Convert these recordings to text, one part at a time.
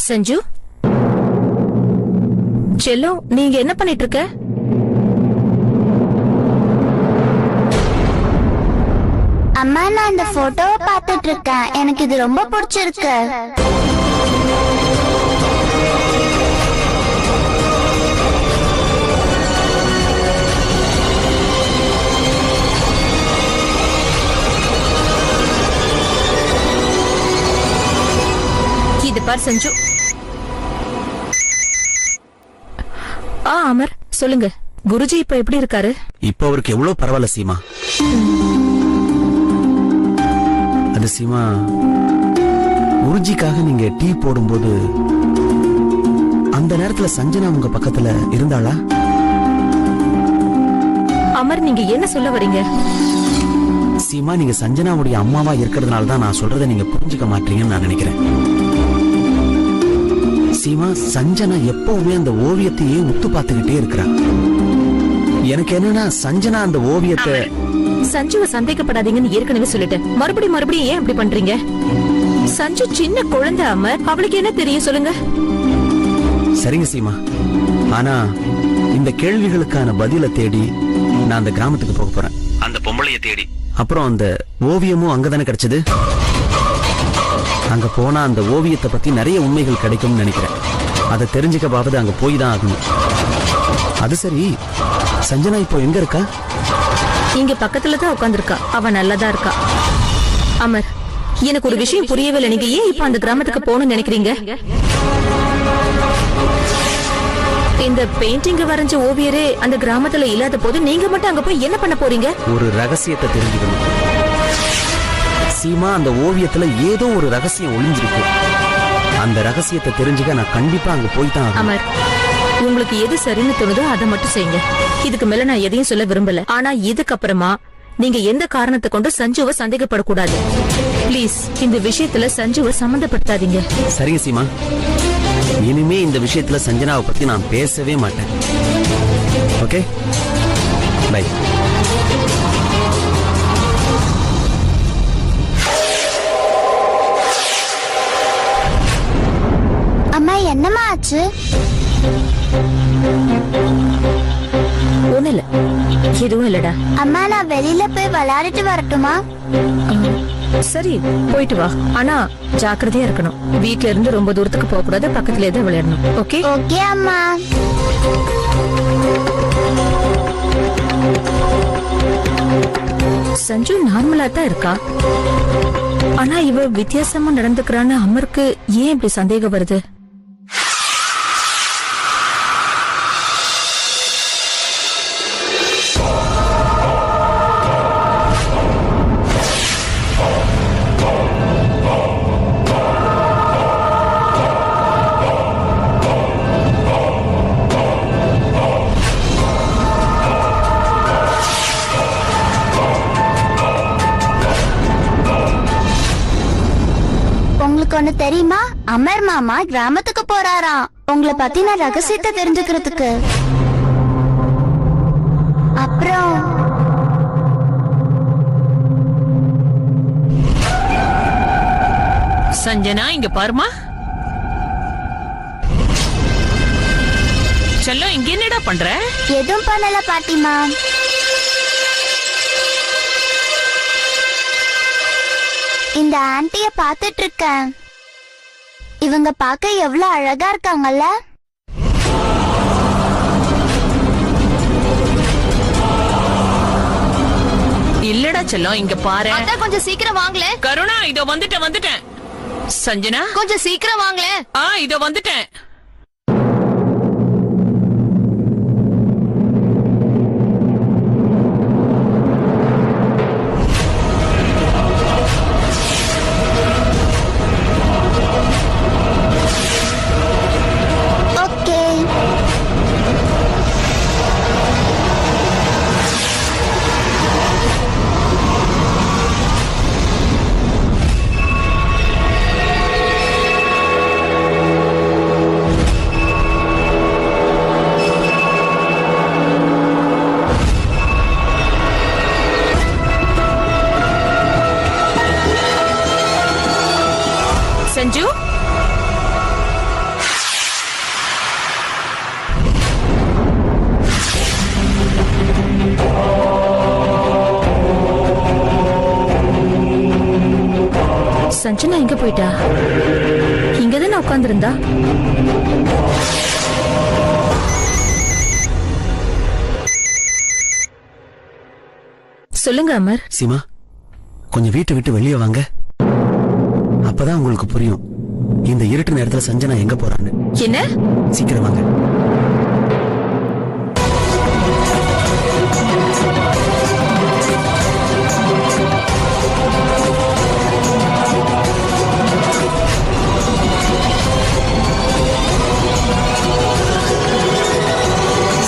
சஞ்சு, செல்லம், நீங்க என்ன பண்ணிட்டு இருக்க? அம்மா, நான் இந்த போட்டோவை பார்த்துட்டு இருக்கேன். எனக்கு இது ரொம்ப பிடிச்சிருக்கு. இது பார் சஞ்சு. அமர், சொல்லுங்க. குருஜி இப்ப எப்படி இருக்காரு? இப்ப அவருக்கு எவ்வளவு பரவாயில்ல சீமா. அது சீமா, குருஜிக்காக நீங்க டீ போடும்போது அந்த நேரத்துல சஞ்சனா உங்க பக்கத்துல இருந்தாளா? அமர், நீங்க என்ன சொல்ல வரீங்க? சீமா, நீங்க சஞ்சனாவுடைய அம்மாவா இருக்கிறதுனால தான் நான் சொல்றதை நீங்க புரிஞ்சுக்க மாட்டீங்கன்னு நான் நினைக்கிறேன். சீமா, சஞ்சனா எப்பவுமே அந்த ஓவியத்தையே உத்து பார்த்துக்கிட்டே இருக்கிறா. எனக்கு என்னன்னா, சஞ்சனா அந்த ஓவியத்தை... சஞ்சுவை சந்தேகப்படாதீங்கன்னு ஏற்கனவே சொல்லிட்டேன். மறுபடியும் ஏன் அப்படி பண்றீங்க? சஞ்சு சின்ன குழந்தை அமர், அவளுக்கு என்ன தெரியும் சொல்லுங்க. சரிங்க சீமா, ஆனா இந்த கேள்விகளுக்கான பதில தேடி நான் அந்த கிராமத்துக்கு போக போறேன். அந்த பொம்பளைய தேடி. அப்புறம் அந்த ஓவியமும் அங்கதானே கிடைச்சது. அங்க போனா அந்த ஓவியத்தை பத்தி நிறைய உண்மைகள் கிடைக்கும்னு நினைக்கிறேன். அதை தெரிஞ்சுக்கவாவது அங்க போய் தான் ஆகணும். அது சரி, சஞ்சனா இப்போ எங்க இருக்கா? இங்க பக்கத்துல தான் உட்கார்ந்திருக்கா. அவ நல்லதா இருக்கா. அமர், எனக்கு ஒரு விஷயம் புரியவே இல்லை. நீங்க ஏன் இப்ப அந்த கிராமத்துக்கு போகணும்னு நினைக்கிறீங்க? இந்த பெயிண்டிங் வரைஞ்ச ஓவியரே அந்த கிராமத்துல இல்லாத போது நீங்க மட்டும் அங்க போய் என்ன பண்ண போறீங்க? ஒரு ரகசியத்தை தெரிஞ்சுக்கணும் சீமா. அந்த ஓவியத்துல ஏதோ ஒரு ரகசியம் ஒளிஞ்சிருக்கு. அந்த ரகசியத்தை தெரிஞ்சுக்க நான் கண்டிப்பா அங்க போய் தான். அமர், உங்களுக்கு எது சரின்னு தோணுதோ அதை மட்டும் செய்யுங்க. இதுக்கு மேல நான் எதையும் சொல்ல விரும்பல. ஆனா இதுக்கப்புறமா நீங்க எந்த காரணத்தை கொண்டு சஞ்சுவை சந்தேகப்படக்கூடாது. பிளீஸ், இந்த விஷயத்துல சஞ்சுவை சம்பந்தப்படுத்தாதீங்க. சரிங்க சீமா, இனிமே இந்த விஷயத்துல சஞ்சனாவை பத்தி நான் பேசவே மாட்டேன். Okay, bye. அம்மா, என்னம்மா ஆச்சு? ஒண்ணு இல்ல, எதுவும் இல்லடா. அம்மா, நான் வெளியில போய் விளையாடிட்டு வரட்டுமா? சரி, போயிட்டு வா. ஆனா ஜாக்கிரதையா இருக்கணும். வீட்ல இருந்து ரொம்ப தூரத்துக்கு போக கூடாது. பக்கத்துல தான் விளையாடணும். ஓகே? ஓகே அம்மா. சஞ்சு நார்மலா தான் இருக்கா. ஆனா இவ வித்தியாசமா நடந்துக்கிறான்னு அமருக்கு ஏன் இப்படி சந்தேகம் வருது? உங்களுக்கு ஒண்ணு தெரியுமா? அமர் மாமா கிராமத்துக்கு போறாராம். உங்களை பத்தி நான் ரகசியத்தை தெரிஞ்சுக்கிறதுக்கு. அப்புறம் சஞ்சனா, இங்க பாருமா. செல்லம், இங்க என்னடா பண்ற? எதுவும் பண்ணல பாட்டிமா. இந்த ஆன்ட்டிய பாத்துட்டு இருக்கேன். இவங்க பார்க்க எவ்வளவு அழகா இருக்காங்கல்ல. இல்லடா செல்லம், இங்க பாரு. அதான் கொஞ்சம் சீக்கிரம் வாங்கல. கருணா, இதோ வந்துட்டேன். சஞ்சனா, கொஞ்சம் சீக்கிரம் வாங்கல. இதோ வந்துட்டேன். சஞ்சனா எங்க போயிட்டா? இங்கதானே உட்கார்ந்திருந்தா. சொல்லுங்க அமர். சீமா, கொஞ்சம் வீட்டை விட்டு வெளியே வாங்க. அப்பதான் உங்களுக்கு புரியும் இந்த இருட்டு நேரத்துல சஞ்சனா எங்க போறான்னு. என்ன? சீக்கிரம் வாங்க.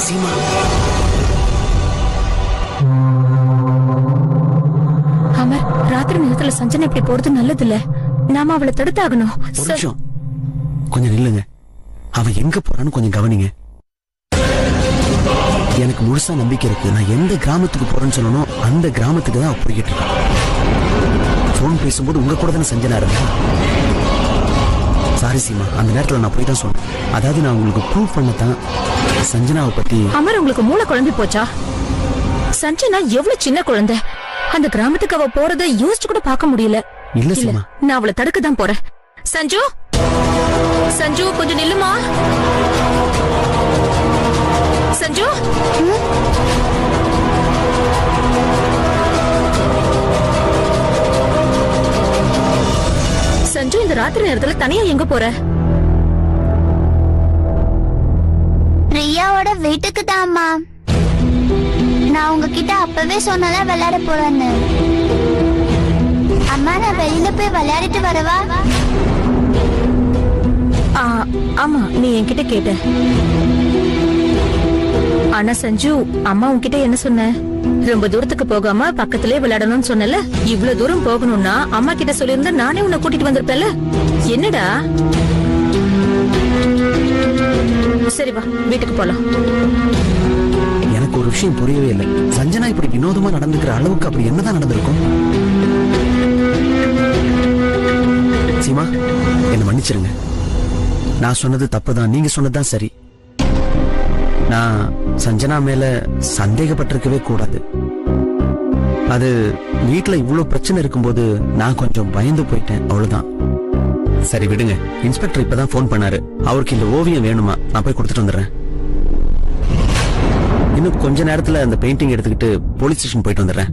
சீமா, அமர், ராத்திரி நேரத்துல சஞ்சனா இப்படி போறது நல்லது இல்ல. நாம அவளை தடுத்தாகணும். ஒரு நிமிஷம் கொஞ்சம் நில்லுங்க. அவ எங்க போறான்னு கொஞ்சம் கவனிங்க. எனக்கு முழுசா நம்பிக்கை இருக்கு. நான் எந்த கிராமத்துக்கு போறேன்னு சொல்லணும் அந்த கிராமத்துக்கு தான் போய்கிட்டு இருக்கேன். போன் பேசும்போது உங்க கூட தானே சஞ்சனா இருந்தா. சாரி சீமா, அந்த நேரத்துல நான் போய் தான் சொன்னேன். அதாவது நான் உங்களுக்கு ப்ரூவ் பண்ணத்தான் சஞ்சனாவை பத்தி. அமர், உங்களுக்கு மூளை குழம்பி போச்சா? சஞ்சனா எவ்வளவு சின்ன குழந்தை. அந்த கிராமத்துக்கு அவ போறதை யோசிச்சு கூட பார்க்க முடியல. இல்ல சீமா, நான் அவளை தடுக்க தான் போறேன். சஞ்சு, சஞ்சு கொஞ்சம் நில்லுமா. சஞ்சு, சஞ்சு இந்த ராத்திரி நேரத்துல தனியா எங்க போற? பிரியாவோட வீட்டுக்கு தான்மா. நான் உங்ககிட்ட அப்பவே சொன்னல விளையாட போறேன்னு. அம்மா, நான் வெளியில போய் விளையாடிட்டு வரவா? ஆமா, நீ என்கிட்ட கேட்ட. ஆனா சஞ்சு, அம்மா உன்கிட்ட என்ன சொன்ன? ரொம்ப தூரத்துக்கு போகாம பக்கத்திலே விளையாடணும்னு சொன்னல. இவ்வளவு தூரம் போகணும்னா அம்மா கிட்ட சொல்லியிருந்தா நானே உன்னை கூட்டிட்டு வந்திருப்பேன்ல. என்னடா? சரி வா, வீட்டுக்கு போலாம். எனக்கு ஒரு விஷயம் புரியவே இல்லை. சஞ்சனா இப்படி வினோதமா நடந்துக்கிற அளவுக்கு அப்படி என்னதான் நடந்திருக்கும்? சீமா, என்ன மன்னிச்சிருங்க. நான் சொன்னது தப்புதான், நீங்க சொன்னதுதான் சரி. நான் சஞ்சனா மேல சந்தேகப்பட்டிருக்கவே கூடாது. அது வீட்டுல இவ்வளவு பிரச்சனை இருக்கும்போது நான் கொஞ்சம் பயந்து போயிட்டேன், அவ்வளவுதான். சரி விடுங்க. இன்ஸ்பெக்டர் இப்பதான் போன் பண்ணாரு. அவருக்கு இந்த ஓவியம் வேணுமா, நான் போய் கொடுத்துட்டு வந்துடுறேன். இன்னும் கொஞ்ச நேரத்துல அந்த பெயிண்டிங் எடுத்துக்கிட்டு போலீஸ் ஸ்டேஷன் போயிட்டு வந்துடுறேன்.